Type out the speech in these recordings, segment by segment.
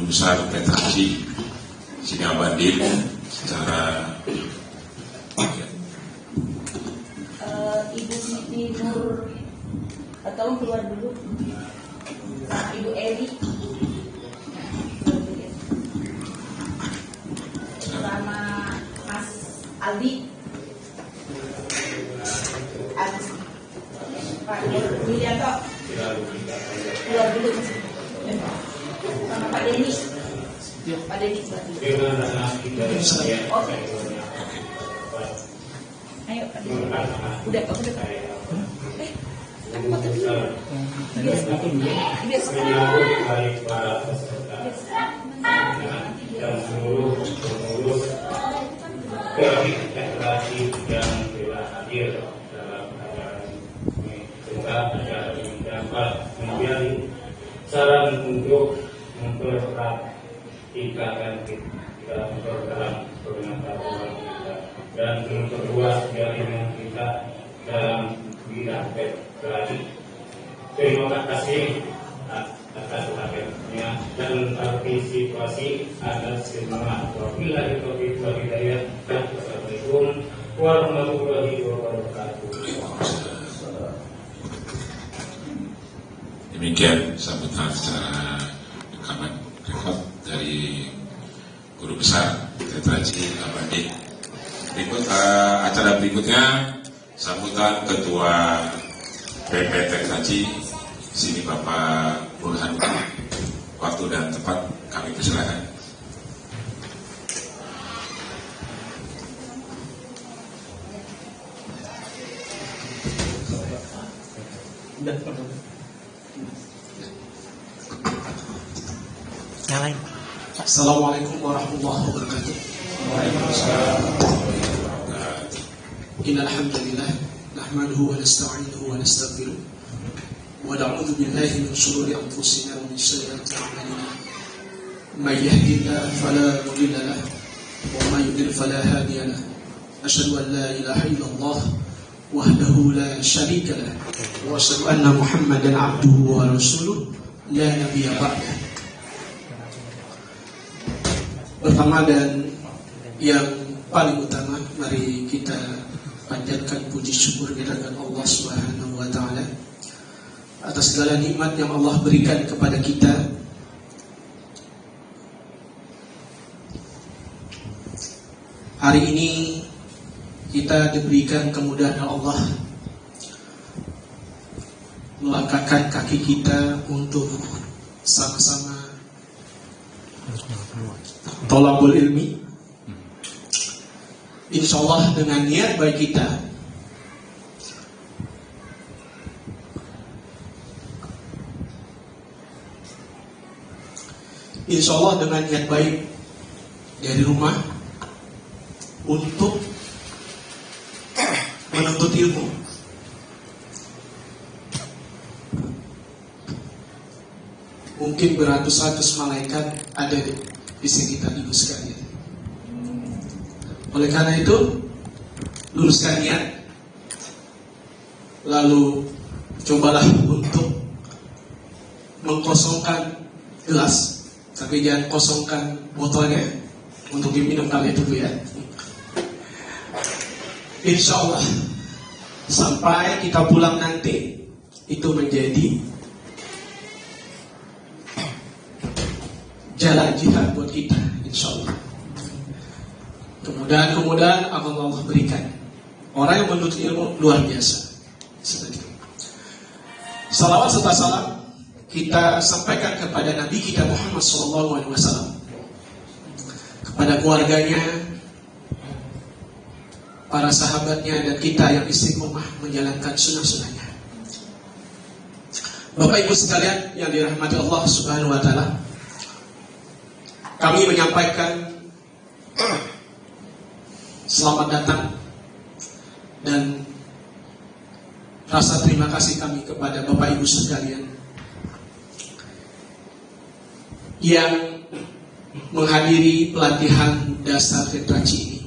Guru Besar Petraji Sini Abadin secara Ibu Siti Nur, tolong keluar dulu. Ibu Eli sama Mas Aldi, Pak Yulianto keluar dulu, sama Pak Denny. Pak Denny oke. Ayo Pak Denny. Udah. Dan seluruh pengurus Petraji yang telah hadir dalam acara ini. Semoga acara ini dapat menjadi saran untuk mempererat ikatan kita, memperdalam pengetahuan kita, dan memperluas jaringan kita dalam bidang Petraji. Terima kasih atas hadirnya dan partisipasi atas semua. Wabillahi taufiq wal hidayah. Wassalamualaikum warahmatullahi wabarakatuh. demikian sambutan secara rekaman rekod dari Guru Besar Petraji Abadin. Berikut acara berikutnya sambutan Ketua PP Petraji sini Bapak Burhanuddin. Waktu dan tempat kami persilakan. Assalamualaikum warahmatullahi wabarakatuh. Waalaikumsalam. Innal hamdalillah nahmaduhu wa nasta'inuhu wa nastaghfiruh wa na'udzu billahi min shururi anfusina wa min sayyiati a'malina. May yahdihillahu fala mudilla lahu wa may yudlil fala hadiya lahu. Asyhadu an la ilaha illallah wahdahu la syarika lahu wa asyhadu anna Muhammadan 'abduhu wa rasuluh la nabiyya ba'dahu. Pertama dan yang paling utama, mari kita panjatkan puji syukur kehadirat Allah Subhanahu wa taala atas segala nikmat yang Allah berikan kepada kita. Hari ini kita diberikan kemudahan Allah melangkahkan kaki kita untuk sama-sama tolabul ilmi, insyaallah dengan niat baik kita, insyaallah dengan niat baik dari rumah untuk menuntut ilmu. Mungkin beratus-ratus malaikat ada di sini kita ibu sekalian. Oleh karena itu, luruskan niat, lalu cobalah untuk mengkosongkan gelas, tapi jangan kosongkan botolnya untuk diminum kali itu ya. Insya Allah sampai kita pulang nanti itu menjadi jalan jihad buat kita, insya Allah. Kemudahan akan Allah berikan. Orang yang menuntut ilmu luar biasa. Seperti itu. Salawat serta salam kita sampaikan kepada Nabi kita Muhammad SAW, kepada keluarganya, para sahabatnya, dan kita yang istiqomah menjalankan sunnah-sunnahnya. Bapak Ibu sekalian yang dirahmati Allah Subhanahu wa taala, kami menyampaikan selamat datang dan rasa terima kasih kami kepada Bapak Ibu sekalian yang menghadiri pelatihan dasar Petraji ini.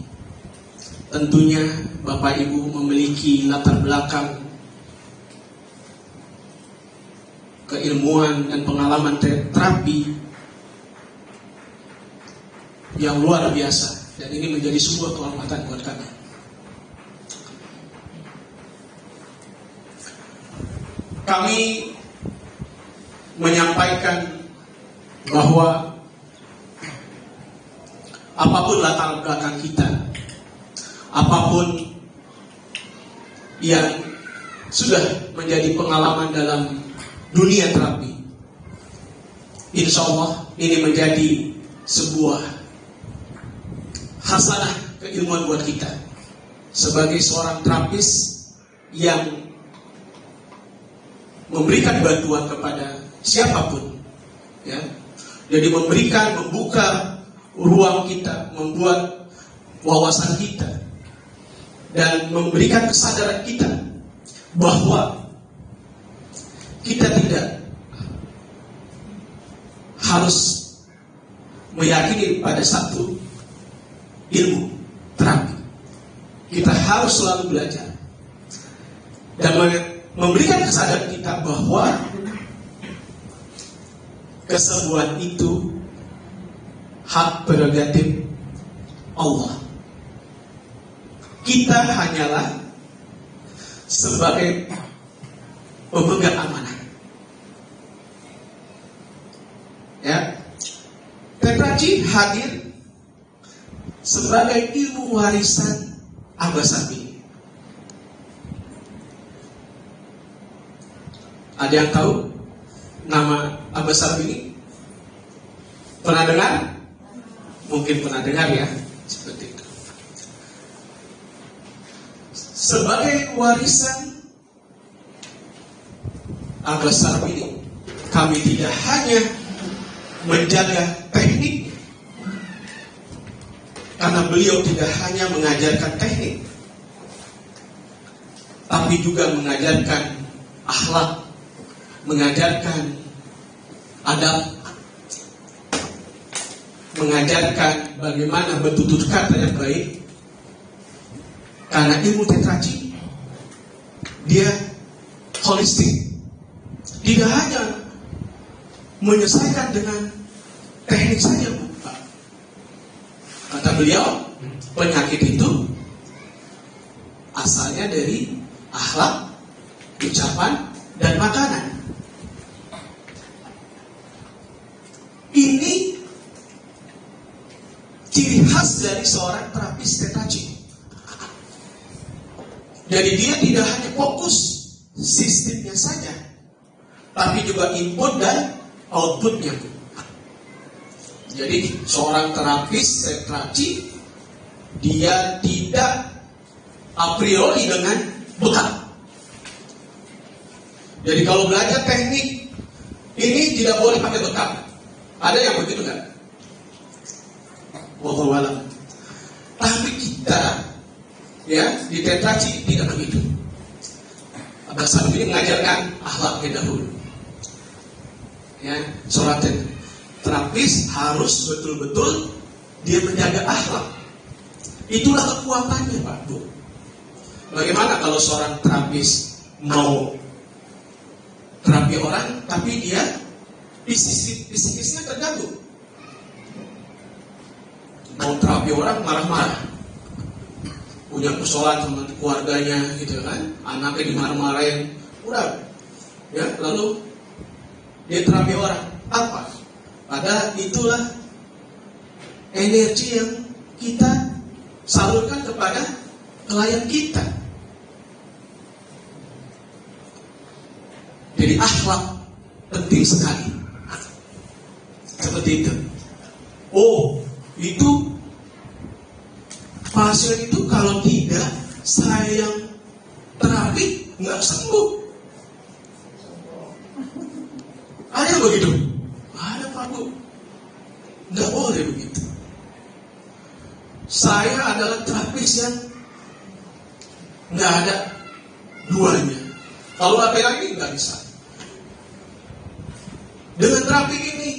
Tentunya Bapak Ibu memiliki latar belakang keilmuan dan pengalaman terapi yang luar biasa, dan ini menjadi sebuah kehormatan buat kami. Kami menyampaikan bahwa apapun latar belakang kita, apapun yang sudah menjadi pengalaman dalam dunia terapi, insya Allah ini menjadi sebuah hasanah keilmuan buat kita sebagai seorang terapis yang memberikan bantuan kepada siapapun, ya. Jadi membuka ruang kita, membuat wawasan kita, dan memberikan kesadaran kita bahwa kita tidak harus meyakini pada satu ilmu terapi. Kita harus selalu belajar dan memberikan kesadaran kita bahwa kesembuhan itu hak prerogatif Allah. Kita hanyalah sebagai pemegang amanah. Ya, Tetraci hadir sebagai ilmu warisan Abah Sabini. Ada yang tahu nama Abah Sabini? Pernah dengar? Mungkin pernah dengar ya, seperti itu. Sebagai warisan Abah Sabini, kami tidak hanya menjaga teknik, karena beliau tidak hanya mengajarkan teknik, tapi juga mengajarkan akhlak, mengajarkan adab, mengajarkan bagaimana bertutur kata yang baik. Karena ilmu tetraci dia holistik, tidak hanya menyelesaikan dengan teknik saja, Pak. Kata beliau, penyakit itu asalnya dari akhlak, ucapan, dan makanan. Ini ciri khas dari seorang terapis tetraci. Jadi dia tidak hanya fokus sistemnya saja, tapi juga input dan outputnya. Jadi seorang terapis tetraci dia tidak a priori dengan bekal. Jadi kalau belajar teknik ini tidak boleh pakai bekal. Ada yang begitu kan? Wallahu a'lam. Tapi kita ya di tetraci tidak begitu. Abah Sabini mengajarkan akhlaknya dahulu. Ya, seorang terapis harus betul-betul dia menjaga akhlak. Itulah kekuatannya, Pak Bu. Bagaimana kalau seorang terapis mau terapi orang, tapi dia psikisnya terganggu? Mau terapi orang marah-marah, punya persoalan sama keluarganya, gitu kan? Anaknya dimarah-marahin, udah, ya lalu dia terapi orang apa? Padahal itulah energi yang kita salurkan kepada klien kita. Jadi akhlak penting sekali. Seperti itu. Oh, itu pasien itu kalau tidak saya yang terapi nggak sembuh. Ada yang begitu? Ada, Pak Bu. Nggak boleh begitu. Saya adalah terapis yang nggak ada duanya. Kalau apa lagi nggak bisa. Dengan terapi ini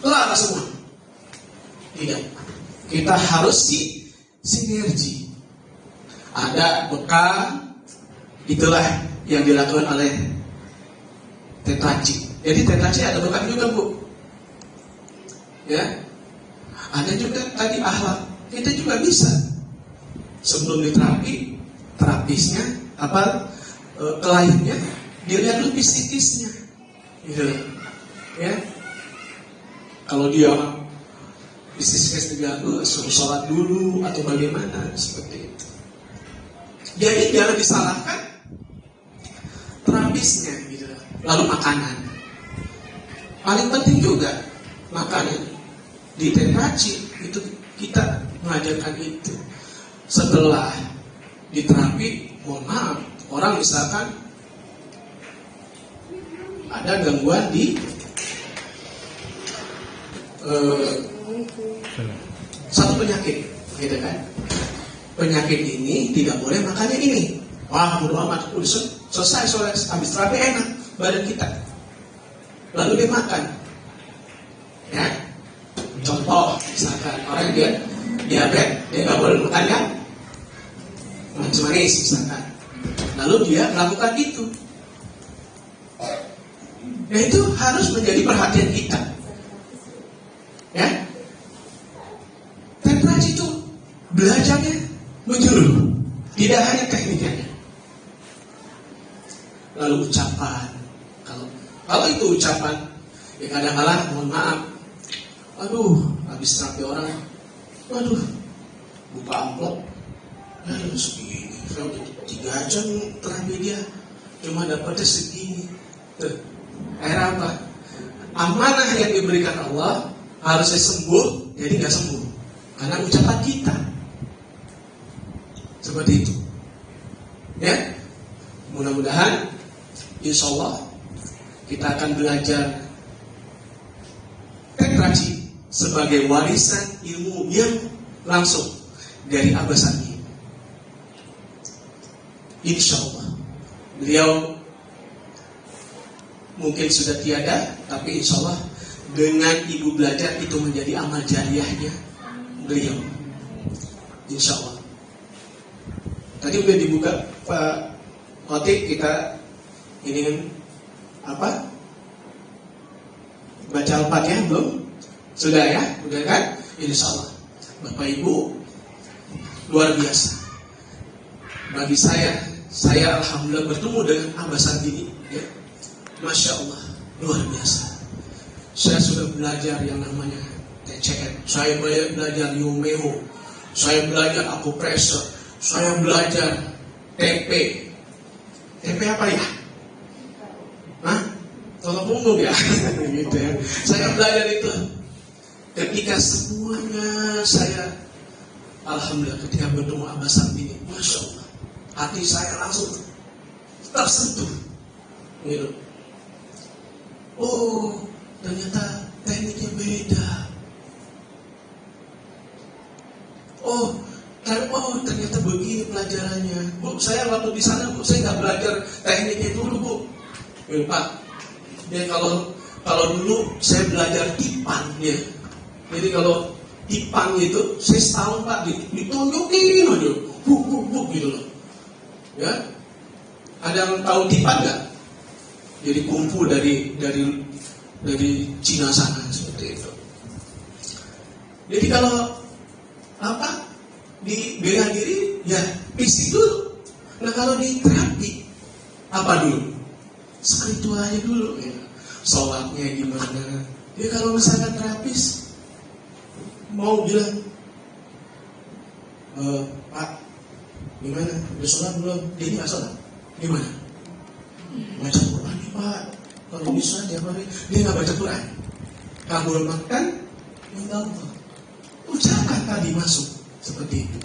kelar semua. Tidak. Kita harus sinergi. Ada bekal, itulah yang dilakukan oleh tetraci. Jadi tetraci ada bekal juga, Bu. Ya. Ada juga tadi akhlak. Kita juga bisa sebelum diterapi, terapisnya kliennya dilihat dulu psikisnya, gitu ya. Kalau dia psikisnya terganggu, suruh sholat dulu atau bagaimana seperti itu. Jadi jangan disalahkan terapisnya, gitu. Lalu makanan, paling penting juga makanan di terapi itu kita mengajarkan itu. Setelah diterapi, mohon maaf, orang misalkan ada gangguan di satu penyakit, gitu kan? Penyakit ini tidak boleh makannya ini. Wah, bodo amat, udah selesai soalnya habis terapi enak badan kita. Lalu dia makan, ya. Contoh, misalkan orang dia diabetes, dia nggak boleh makan kan? Manis misalkan. Lalu dia melakukan itu. Nah itu harus menjadi perhatian kita. Ya. Temperasi itu belajarnya menyeluruh, tidak hanya tekniknya. Lalu ucapan. Kalau itu ucapan, ya kadang-kadang mohon maaf. Aduh, habis terapi orang, aduh, buka amplop, segini. 3 jam terapi dia, cuma dapatnya segini. Akhirnya apa? Amanah yang diberikan Allah harusnya sembuh, jadi nggak sembuh karena ucapan kita seperti itu. Ya, mudah-mudahan, insya Allah kita akan belajar tetraci sebagai warisan ilmu yang langsung dari Abah Sami. Insya Allah beliau mungkin sudah tiada, tapi insya Allah dengan ibu belajar itu menjadi amal jariahnya beliau. Insya Allah. Tadi udah dibuka Pak Khotib, kita ini apa? Baca Al-Fatihah belum? Sudah ya? Udah kan? Insya Allah. Bapak Ibu luar biasa. Bagi saya alhamdulillah bertemu dengan Abah Sarbini, ya. Masya Allah, luar biasa. Saya sudah belajar yang namanya TCM, saya belajar Yumeo, saya belajar akupressor, saya belajar TP. TP apa ya? Hah? Tolong punggung ya? Gitu ya. Saya belajar itu. Ketika semuanya saya, alhamdulillah ketika bertemu Abah Sarbini, Masya Allah, hati saya langsung tersentuh, gitu. Oh, ternyata tekniknya beda. Oh, ternyata begini pelajarannya. Bu, saya waktu di sana, Bu, saya nggak belajar tekniknya dulu, Bu. Pak, ya kalau dulu saya belajar tipan, ya. Jadi kalau tipan itu, saya setahun Pak ditunjukin aja, buk gitu loh. Ya, ada yang tahu tipan nggak? Jadi kungfu dari Cina sana seperti itu. Jadi kalau apa di bela diri ya fisik dulu. Nah kalau di terapi apa dulu? Spiritualnya dulu ya. Sholatnya gimana? Ya kalau misalkan terapis mau bilang Pak gimana? Udah sholat belum? Dia nggak sholat. Gimana? Baca Quran nih Pak. Kalau bisa tiap hari dia nggak baca Quran. Kabul makan, minta Allah. Ucapkan tadi masuk seperti itu.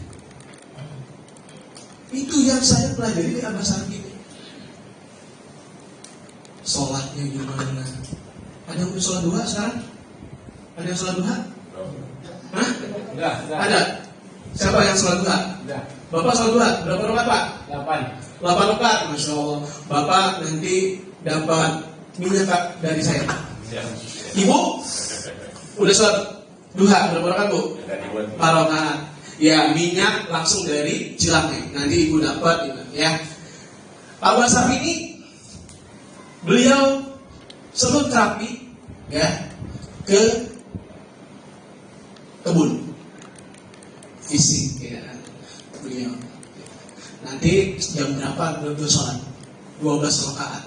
Itu yang saya pelajari di Abah Sarbini. Sholatnya gimana? Ada yang sholat duha sekarang? Ada yang sholat duha? Hah? Enggak. Ada. Siapa yang sholat duha? Enggak. Bapak sholat duha berapa rakaat Pak? 8. 8 rakaat, Masya Allah. Bapak nanti dapat minyak dari saya. Ibu udah sholat duha berapa rakaat Bu? 4 rakaat. Ya minyak langsung dari Cilangnya. Nanti ibu dapat, ya. Abah Sarbini beliau sebelum terapi, ya, ke kebun fisik ya beliau. Nanti jam berapa beliau sholat? 12 rakaat.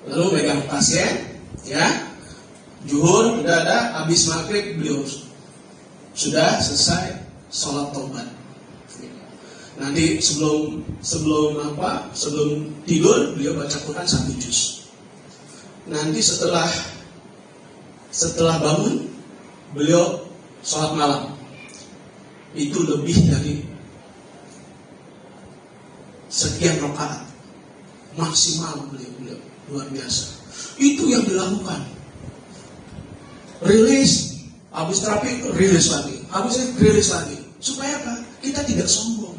Lalu megang pasien, ya. Zuhur udah ada, habis maghrib beliau sudah selesai sholat taubat. Nanti sebelum tidur beliau baca Quran 1 juz. Nanti setelah bangun beliau sholat malam. Itu lebih dari sekian rakaat maksimal beliau luar biasa. Itu yang dilakukan. Rilis, habis terapi rilis lagi, habis rilis lagi. Supaya apa? Kita tidak sombong.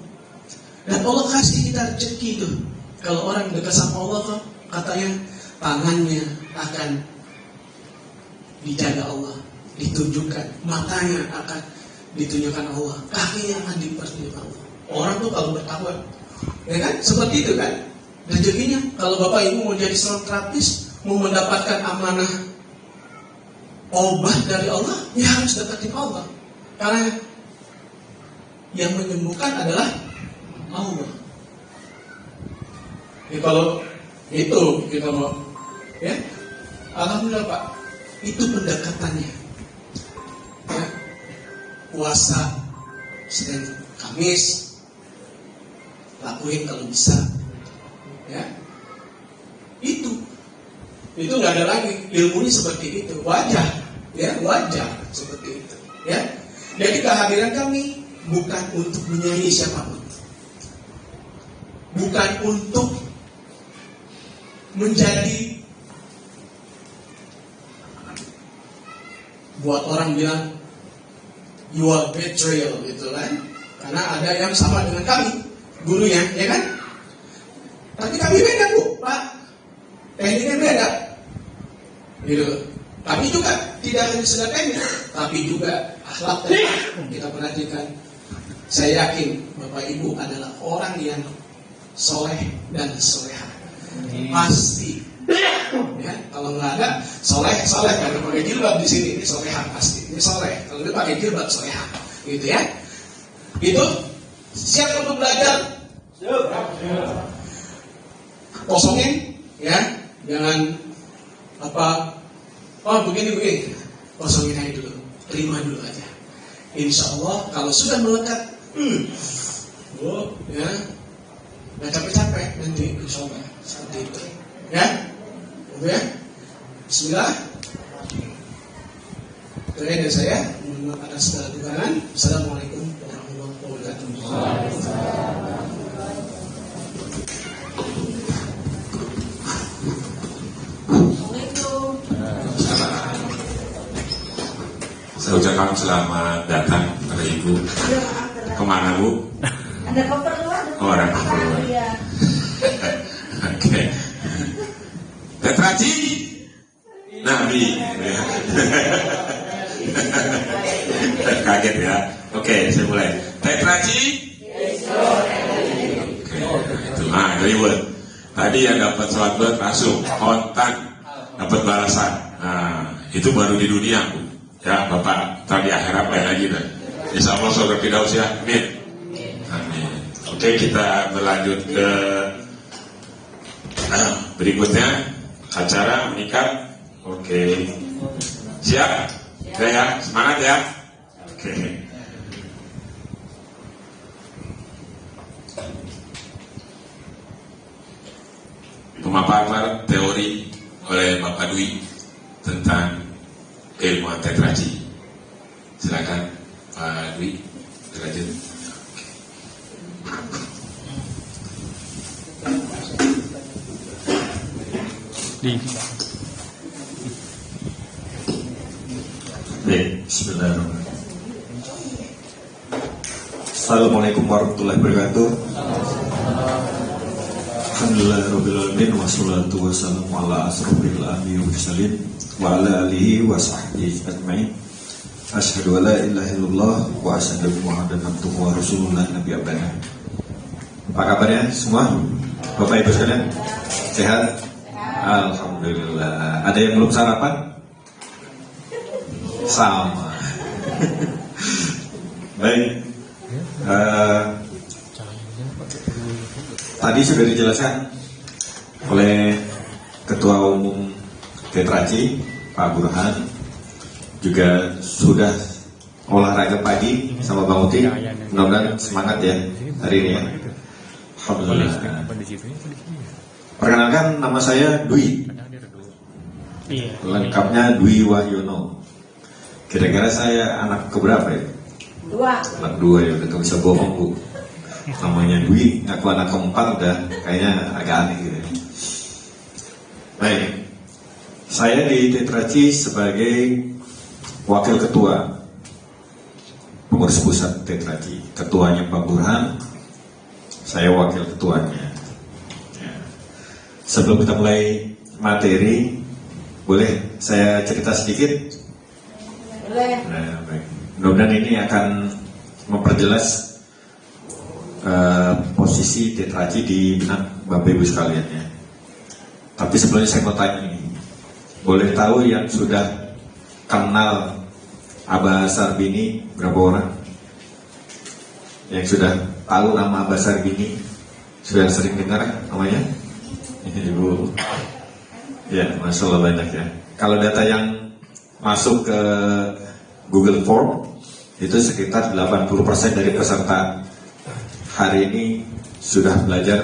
Dan Allah kasih kita rezeki itu. Kalau orang dekat sama Allah tuh katanya tangannya akan dijaga Allah, ditunjukkan, matanya akan ditunjukkan Allah, kakinya akan dipertunjukkan Allah. Orang tuh kalau bertakwa, ya kan? Seperti itu kan? Rezekinya. Kalau Bapak Ibu mau jadi seorang terapis, mau mendapatkan amanah obat dari Allah, ya harus deketin Allah. Karena yang menyembuhkan adalah Allah. Ya kalau itu kita mau, ya, alhamdulillah Pak, itu pendekatannya. Ya, puasa Senin Kamis lakuin kalau bisa, ya. Itu nggak ada lagi ilmunya seperti itu, wajah seperti itu, ya. Jadi kehadiran kami bukan untuk menyayangi siapapun, bukan untuk menjadi buat orang bilang you are betrayal gitu kan, karena ada yang sama dengan kami gurunya, ya kan? Tapi kami beda Bu, Pak, tekniknya beda gitu. Kami juga tidak hanya sekedar teknik, tapi juga akhlaknya kita perhatikan. Saya yakin Bapak Ibu adalah orang yang soleh dan soleha. Pasti. Ya, kalau nggak ada soleh kalau pakai jilbab di sini ini soleha pasti. Ini soleh. Kalau dia pakai jilbab soleha, gitu ya. Itu siap untuk belajar. Kosongin, ya. Jangan begini. Kosongin aja dulu. Terima dulu aja. Insya Allah kalau sudah melekat, ya, nggak capek-capek nanti insya Allah seperti itu, ya, oke ya. Bismillah. Itu dari saya. Mohon maaf atas segala kekurangan. Assalamualaikum warahmatullahi wabarakatuh. Saya ucapkan selamat datang kepada Ibu. Kemana Bu? Ada keperluan. Oh, ada keperluan. Iya. Oke. Tetraci Nabi. Kaget ya. Oke, saya mulai. Tetraci. Oke, itu. Reward. Tadi yang dapat sholat buat langsung kontan dapat balasan. Nah, itu baru di dunia Bu. Ya Bapak, tadi akhirat lain lagi dah. Insya Allah surga Firdaus ya. Amin. Amin. Oke, kita berlanjut ke berikutnya, acara menikah. Oke. Siap? Ya, semangat ya. Oke. Pemaparan teori oleh Bapak Dwi tentang keilmuan tetraci. Silakan Pak Dwi, lanjut. Bismillahirrahmanirrahim. Assalamualaikum warahmatullahi wabarakatuh. Alhamdulillahirrahmanirrahim. Wassalatu wassalamu ala asrofil anbiya'i wal mursalin wa ala alihi wa sahbihi ajma'in. Asyhadu an la ilaha illallah wa asyhadu anna Muhammadan abduhu wa rasulullah nabi abana. Apa kabarnya semua? Bapak Ibu sekalian, sehat? Alhamdulillah. Ada yang belum sarapan? Sama. Baik. Tadi sudah dijelaskan oleh Ketua Umum Tetraci, Pak Burhan, juga sudah olahraga pagi sama Bang Uti. Mudah-mudahan semangat ya hari ini ya. Alhamdulillah. Perkenalkan, nama saya Dwi. Lengkapnya Dwi Wahyono. Kira-kira saya anak keberapa ya? 2. Anak 2 ya, udah gak bisa bohong Bu. Namanya Dwi, ngaku anak keempat udah kayaknya agak aneh gitu. Baik, saya di Tetraci sebagai wakil ketua pengurus pusat Tetraci. Ketuanya Pak Burhan, saya wakil ketuanya. Ya. Sebelum kita mulai materi, boleh saya cerita sedikit? Boleh. Nah, baik. Mudah-mudahan ini akan memperjelas posisi Tetraci di benak Bapak Ibu sekalian ya. Tapi sebelumnya saya mau tanya ini, boleh tahu yang sudah kenal Abah Sarbini berapa orang? Yang sudah tahu nama Abah Sarbini, sudah sering dengar namanya? Ibu. Ya, Masya Allah banyak ya. Kalau data yang masuk ke Google Form itu sekitar 80% dari peserta hari ini sudah belajar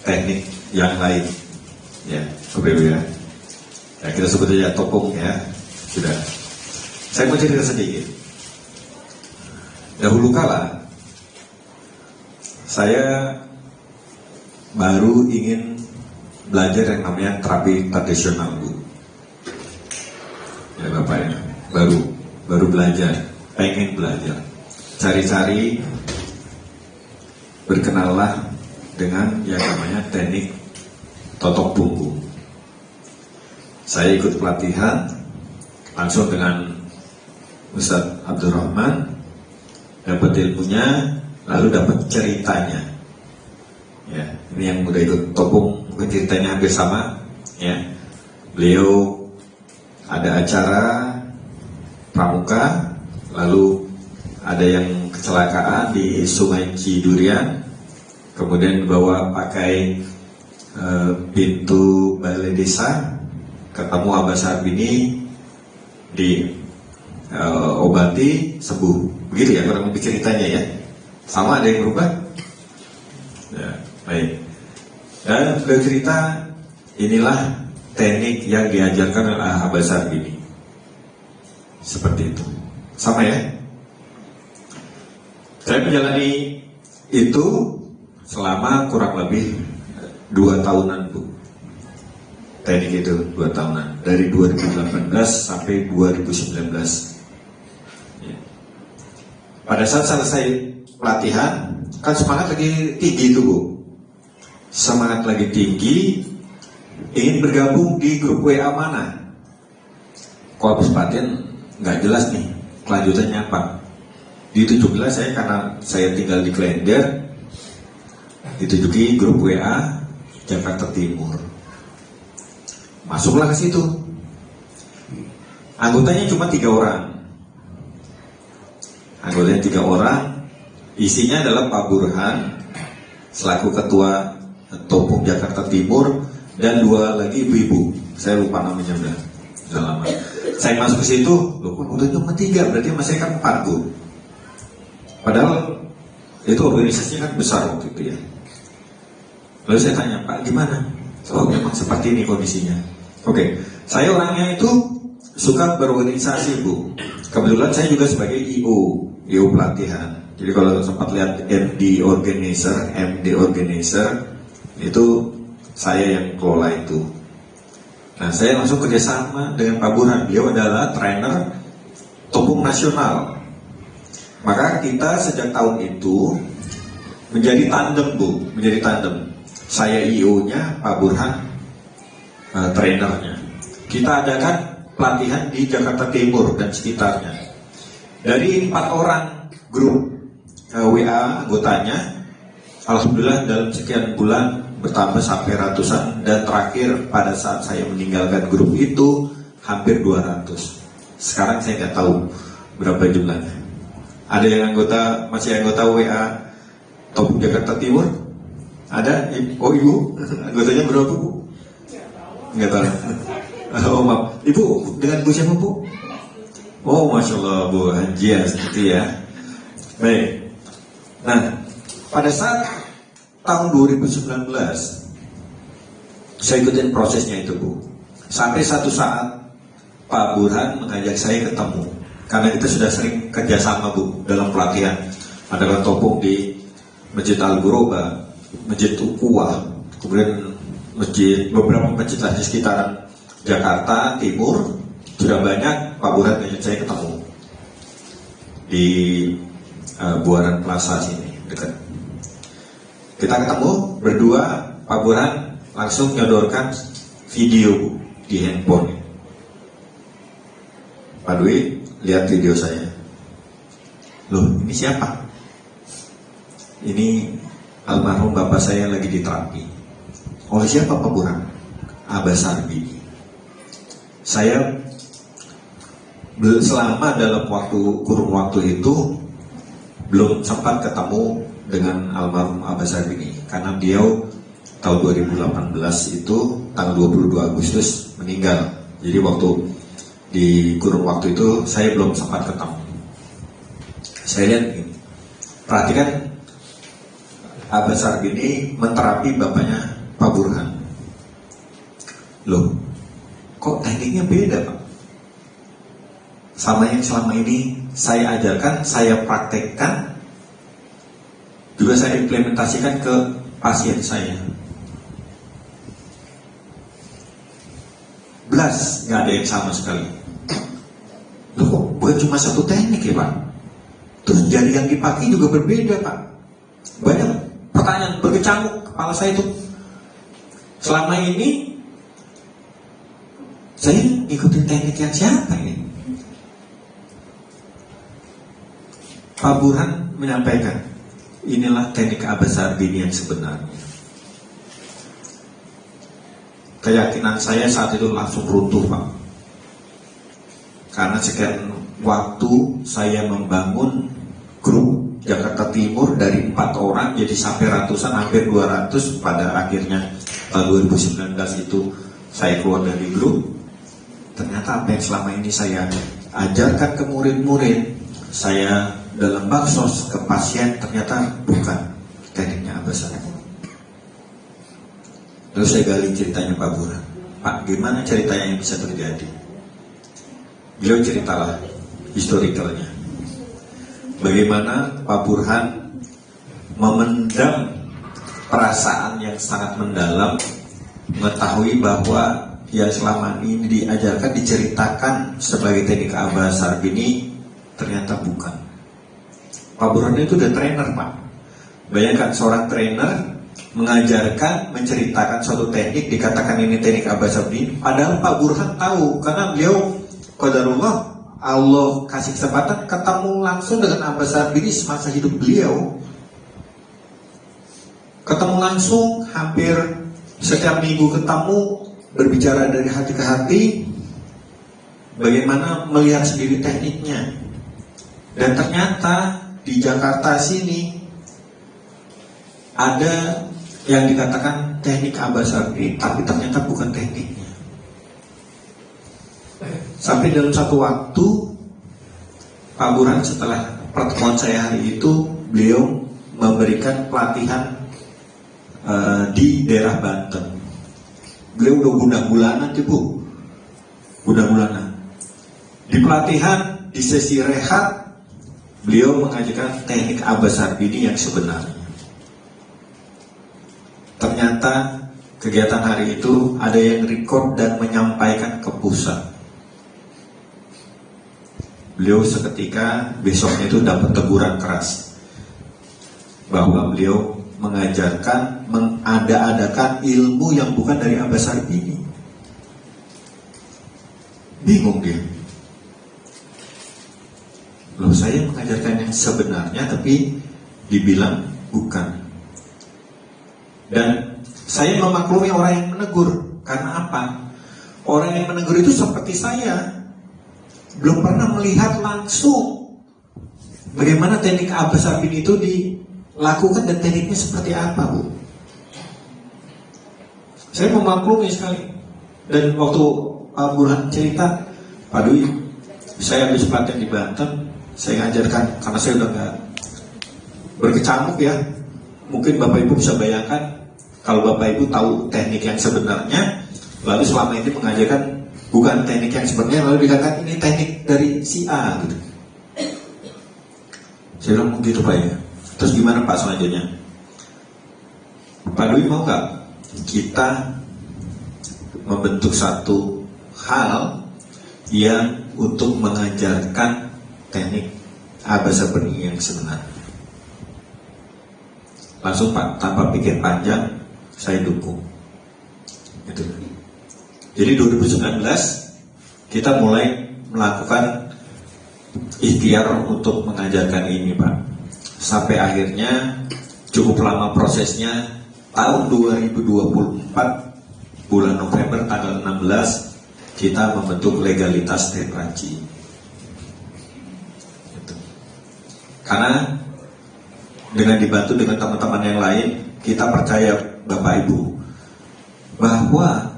teknik yang lain ya, Bapak Ibu ya. Ya, kita sebut aja topung ya. Sudah. Saya mau cerita sedikit. Dahulu kala saya baru ingin belajar yang namanya terapi tradisional Bu. Ya Bapak ya, baru belajar, pengen belajar, cari-cari, berkenallah dengan yang namanya teknik totok punggung. Saya ikut pelatihan langsung dengan Ustadz Abdurrahman, dapat ilmunya, lalu dapat ceritanya. Ya, ini yang udah ikut topung, mungkin ceritanya hampir sama. Ya, beliau ada acara pramuka, lalu ada yang kecelakaan di Sungai Cidurian, kemudian dibawa pakai pintu balai desa, ketemu Abah Sarbini, di obati sembuh. Begitu ya kurang lebih ceritanya ya. Sama, ada yang berubah? Ya, baik. Dan bercerita, inilah teknik yang diajarkan oleh Abah Sarbini. Seperti itu. Sama ya? Saya menjalani itu selama kurang lebih 2 tahunan Bu. Teknik itu 2 tahunan, dari 2018 sampai 2019 ya. Pada saat selesai pelatihan, kan semangat lagi tinggi itu Bu. Semangat lagi tinggi, ingin bergabung di grup WA mana. Kok habis pelatihan nggak jelas nih kelanjutannya apa. Di 17 saya, karena saya tinggal di Klender, ditujuki grup WA Jakarta Timur. Masuklah ke situ. Anggotanya cuma 3 orang. Anggotanya 3 orang. Isinya adalah Pak Burhan selaku ketua Topung Jakarta Timur, dan 2 lagi ibu-ibu. Saya lupa namanya udah lama. Saya masuk ke situ, loh kok udah cuma 3, berarti masih kan 4 Bu. Padahal itu organisasinya kan besar waktu itu ya. Lalu saya tanya, Pak gimana? Oh memang seperti ini kondisinya. Oke, saya orangnya itu suka berorganisasi Bu. Kebetulan saya juga sebagai IO pelatihan. Jadi kalau sempat lihat MD organizer itu saya yang kelola itu. Nah saya langsung kerjasama dengan Pak Burhan. Beliau adalah trainer topung nasional. Maka kita sejak tahun itu menjadi tandem Bu, menjadi tandem. Saya IO-nya, Pak Burhan trainernya. Kita adakan pelatihan di Jakarta Timur dan sekitarnya. Dari 4 orang grup WA anggotanya, alhamdulillah dalam sekian bulan bertambah sampai ratusan, dan terakhir pada saat saya meninggalkan grup itu hampir 200. Sekarang saya nggak tahu Berapa jumlahnya? Ada yang masih anggota WA Topuk Jakarta Timur? Ada? Oh ibu, anggotanya berapa bu? Nggak tahu. Oh maaf, ibu dengan bu siapa bu? Oh masya Allah bu Hajia seperti ya. Baik. Nah, pada saat tahun 2019 saya ikutin prosesnya itu bu. Sampai satu saat Pak Burhan mengajak saya ketemu karena kita sudah sering kerjasama bu dalam pelatihan. Ada topung di Masjid Al-Ghuraba, Masjid Ukuah, kemudian beberapa masjid di sekitaran Jakarta Timur. Sudah banyak Pak Burhan ngajak saya ketemu di Buaran Plaza sini dekat. Kita ketemu berdua, Pak Burhan langsung nyodorkan video di handphone. Pak Dwi, lihat video saya. Loh, ini siapa? Ini almarhum bapak saya lagi diterapi. Oleh siapa Pak Burhan? Abah Sarbini. Saya selama dalam kurun waktu itu belum sempat ketemu dengan almarhum Abah Sarbini karena beliau tahun 2018 itu tanggal 22 Agustus meninggal. Jadi waktu di kurun waktu itu saya belum sempat ketemu. Saya lihat ini, perhatikan Abah Sarbini menterapi bapaknya Pak Burhan. Loh, kok tekniknya beda Pak? Sama yang selama ini saya ajarkan, saya praktekkan, juga saya implementasikan ke pasien saya. Belas, nggak ada yang sama sekali. Loh kok bukan cuma satu teknik ya Pak? Terus jari yang dipakai juga berbeda Pak. Banyak pertanyaan berkecamuk kepala saya itu. Selama ini saya ikutin teknik yang siapa ini? Pak Burhan menyampaikan, inilah teknik Abah Sarbini yang sebenarnya. Keyakinan saya saat itu langsung runtuh Pak. Karena sekian waktu saya membangun grup Jakarta Timur dari 4 orang jadi sampai ratusan, hampir 200. Pada akhirnya tahun 2019 itu saya keluar dari grup. Ternyata apa yang selama ini saya ajarkan ke murid-murid, saya dalam baksos ke pasien, ternyata bukan tekniknya Abah Sarbini. Lalu saya gali ceritanya Pak Burhan. Pak, gimana ceritanya yang bisa terjadi? Beliau ceritalah historicalnya. Bagaimana Pak Burhan memendam perasaan yang sangat mendalam, mengetahui bahwa yang selama ini diajarkan, diceritakan sebagai teknik Abah Sarbini, ternyata bukan. Pak Burhan itu udah trainer Pak. Bayangkan seorang trainer mengajarkan, menceritakan suatu teknik, dikatakan ini teknik Abah Sarbini. Padahal Pak Burhan tahu, karena beliau qadarullah, Allah kasih kesempatan ketemu langsung dengan Abah Sarbini semasa hidup beliau. Ketemu langsung, hampir setiap minggu ketemu, berbicara dari hati ke hati, bagaimana melihat sendiri tekniknya. Dan ternyata di Jakarta sini ada yang dikatakan teknik Abah Sarbini, tapi ternyata bukan tekniknya. Sampai dalam satu waktu Pak Burhan, setelah pertemuan saya hari itu, beliau memberikan pelatihan di daerah Banten. Beliau udah guna-gulanan tuh Bu, guna-gulanan. Di pelatihan, di sesi rehat, beliau mengajarkan teknik Abah Sarbini yang sebenarnya. Ternyata kegiatan hari itu ada yang record dan menyampaikan ke pusat. Beliau seketika besoknya itu dapat teguran keras bahwa beliau mengajarkan, mengada-adakan ilmu yang bukan dari Abah Sarbini. Bingung dia. Loh, saya mengajarkan yang sebenarnya tapi dibilang bukan. Dan saya memaklumi orang yang menegur. Karena apa? Orang yang menegur itu seperti saya. belum pernah melihat langsung bagaimana teknik Abbas Sarbini itu dilakukan dan tekniknya seperti apa, Bu. Saya memaklumi sekali. Dan waktu Pak Burhan cerita, Pak Dwi, saya habis pelatihan di Banten, saya ngajarkan, karena saya udah nggak berkecamuk ya. Mungkin Bapak Ibu bisa bayangkan, kalau Bapak Ibu tahu teknik yang sebenarnya, lalu selama ini mengajarkan bukan teknik yang sebenarnya, lalu dikatakan ini teknik dari si A gitu. Saya bilang begitu Pak ya. Terus gimana Pak selanjutnya? Pak Dwi mau nggak kita membentuk satu hal yang untuk mengajarkan teknik Abbas Sarbini yang sebenarnya? Langsung Pak, tanpa pikir panjang, saya dukung. Gitu. Jadi 2019 kita mulai melakukan ikhtiar untuk mengajarkan ini Pak. Sampai akhirnya cukup lama prosesnya. Tahun 2024 bulan November tanggal 16 kita membentuk legalitas tetraci. Gitu. Karena dengan dibantu dengan teman-teman yang lain, kita percaya Bapak Ibu bahwa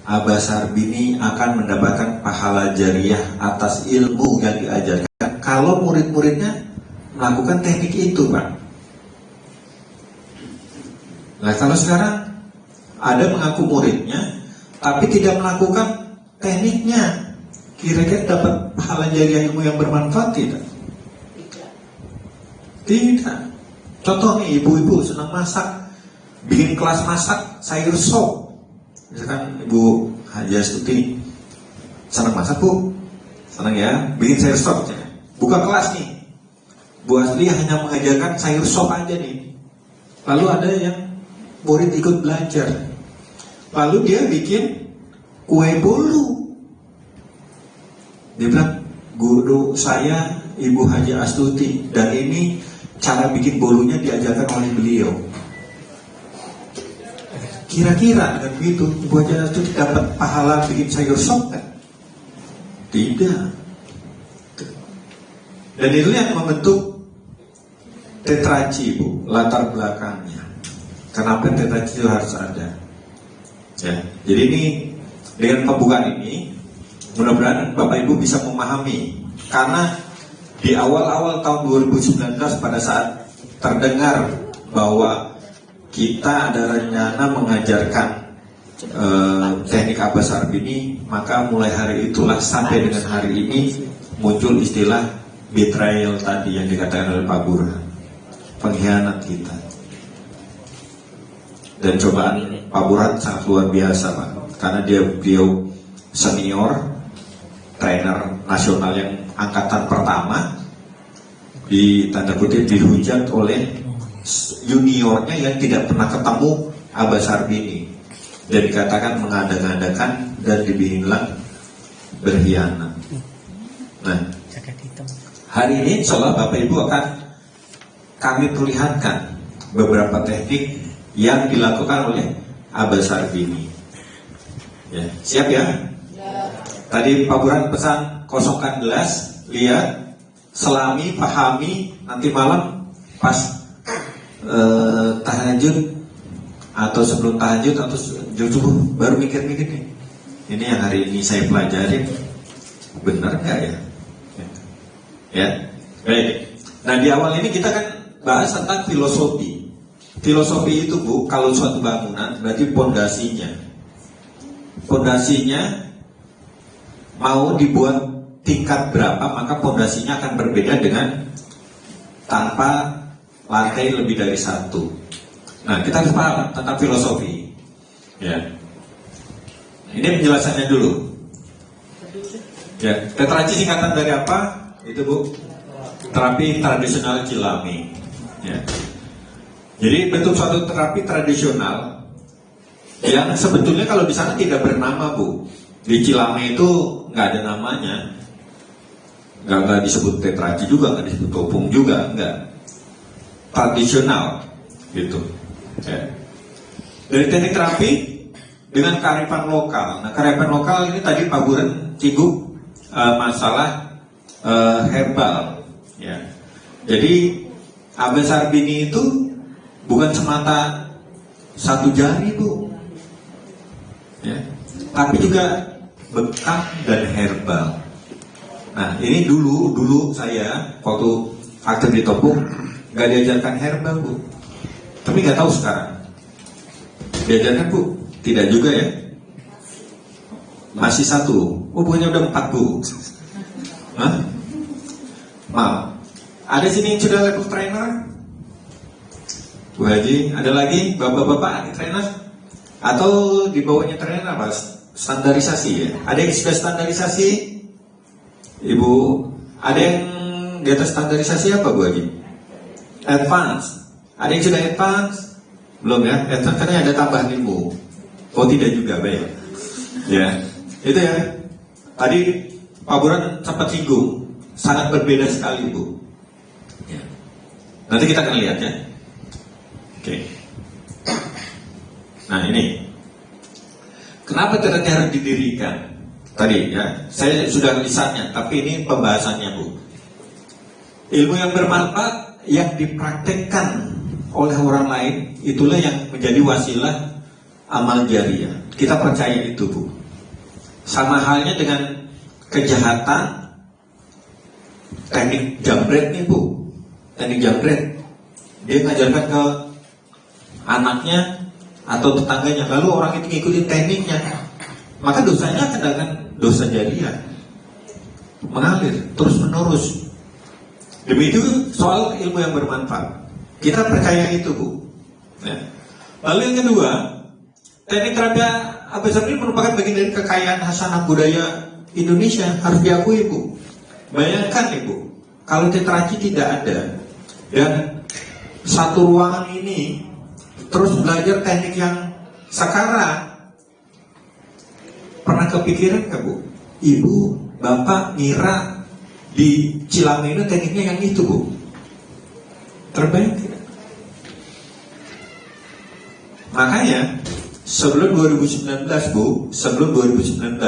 Abbas Sarbini akan mendapatkan pahala jariah atas ilmu yang diajarkan kalau murid-muridnya melakukan teknik itu Pak. Nah kalau sekarang ada mengaku muridnya tapi tidak melakukan tekniknya, kira-kira dapat pahala jariah ilmu yang bermanfaat tidak? Tidak. Contoh nih, ibu-ibu senang masak, bikin kelas masak sayur sop. Misalkan Ibu Haji Astuti senang masak Bu, senang ya, bikin sayur sop. Buka kelas nih, Bu Asli hanya mengajarkan sayur sop aja nih. Lalu ada yang murid ikut belajar, lalu dia bikin kue bolu. Dia bilang, guru saya Ibu Haji Astuti, dan ini cara bikin bolunya diajarkan oleh beliau. Kira-kira dengan begitu Ibu Haji Astuti dapat pahala bikin sayur sop kan? Tidak. Dan itu yang membentuk tetraci Bu, latar belakangnya. Kenapa tetraci itu harus ada? Ya, jadi ini dengan pembukaan ini mudah-mudahan Bapak Ibu bisa memahami, karena di awal-awal tahun 2019 pada saat terdengar bahwa kita ada rencana mengajarkan teknik Abbas Sarbini, maka mulai hari itulah sampai dengan hari ini muncul istilah betrayal tadi yang dikatakan oleh Pak Burhan, pengkhianat kita. Dan cobaan Pak Burhan sangat luar biasa Pak, karena beliau senior, trainer nasional yang angkatan pertama, di tanda kutip dihujat oleh juniornya yang tidak pernah ketemu Abbas Sarbini, dan dikatakan mengada-ngadakan dan dibilang berkhianat. Nah, hari ini insya Allah Bapak Ibu akan kami perlihatkan beberapa teknik yang dilakukan oleh Abbas Sarbini. Ya, siap ya? Tadi Pak Burhan pesan kosongkan gelas, lihat, selami, pahami, nanti malam pas tahajud atau sebelum tahajud atau subuh baru mikir-mikir nih. Ini yang hari ini saya pelajari benar nggak ya? Ya, baik. Nah di awal ini kita kan bahas tentang filosofi. Filosofi itu Bu, kalau suatu bangunan berarti pondasinya. Pondasinya mau dibuat tingkat berapa, maka pondasinya akan berbeda dengan tanpa lantai lebih dari satu. Nah, kita harus paham tentang filosofi. Ya. Ini penjelasannya dulu. Ya, tetraci singkatan dari apa? Itu Bu, terapi tradisional Cilame. Ya. Jadi bentuk suatu terapi tradisional yang sebetulnya kalau di sana tidak bernama Bu. Di Cilame itu nggak ada namanya, nggak disebut tetraci juga, nggak disebut topung juga, nggak. Tradisional gitu. Ya. Dari teknik terapi dengan kearifan lokal. Nah kearifan lokal ini tadi Pak Burhan Cigup masalah herbal. Ya. Jadi Abah Sarbini itu bukan semata satu jari, Bu, ya, tapi juga bekam dan herbal. Nah, ini dulu saya waktu aktif di Topung nggak diajarkan herbal, Bu, tapi nggak tahu sekarang diajarkan, Bu. Tidak juga ya, masih satu. Oh, bukannya udah 4, Bu. Hah? Maaf. Ada sini yang sudah level trainer? Bu Haji, ada lagi bapak-bapak trainer? Atau di bawahnya trainer apa? Standarisasi ya? Ada yang sudah standarisasi? Ibu, ada yang di atas standarisasi apa, Bu Haji? Advance. Ada yang sudah advance? Belum ya? Advance karena ada tambahan ilmu. Oh, tidak juga, baik. Ya, itu ya. Tadi Pak Buran sempat singgung, sangat berbeda sekali, Bu. Ya. Nanti kita akan lihat ya. Oke. Nah, ini kenapa terapi harus didirikan? Tadi ya, saya sudah lisannya, tapi ini pembahasannya, Bu. Ilmu yang bermanfaat yang dipraktekkan oleh orang lain, itulah yang menjadi wasilah amal jariah. Kita percaya itu, Bu. Sama halnya dengan kejahatan teknik jambret nih, Bu. Teknik jambret, dia ngajarkan ke anaknya atau tetangganya, lalu orang itu ngikutin tekniknya, maka dosanya akan dengan dosa jariah, mengalir terus menerus. Demikian soal ilmu yang bermanfaat, kita percaya itu, Bu. Ya. Lalu yang kedua, teknik terapi Abah Sarbini merupakan bagian dari kekayaan hasanah budaya Indonesia, harus diakui, Bu. Bayangkan, Ibu, kalau tetraci tidak ada dan satu ruangan ini terus belajar teknik yang sekarang, pernah kepikiran nggak, Bu? Ibu, Bapak ngira di Cilame itu tekniknya yang itu, Bu? Terbayang tidak? Makanya sebelum 2019, Bu, sebelum 2019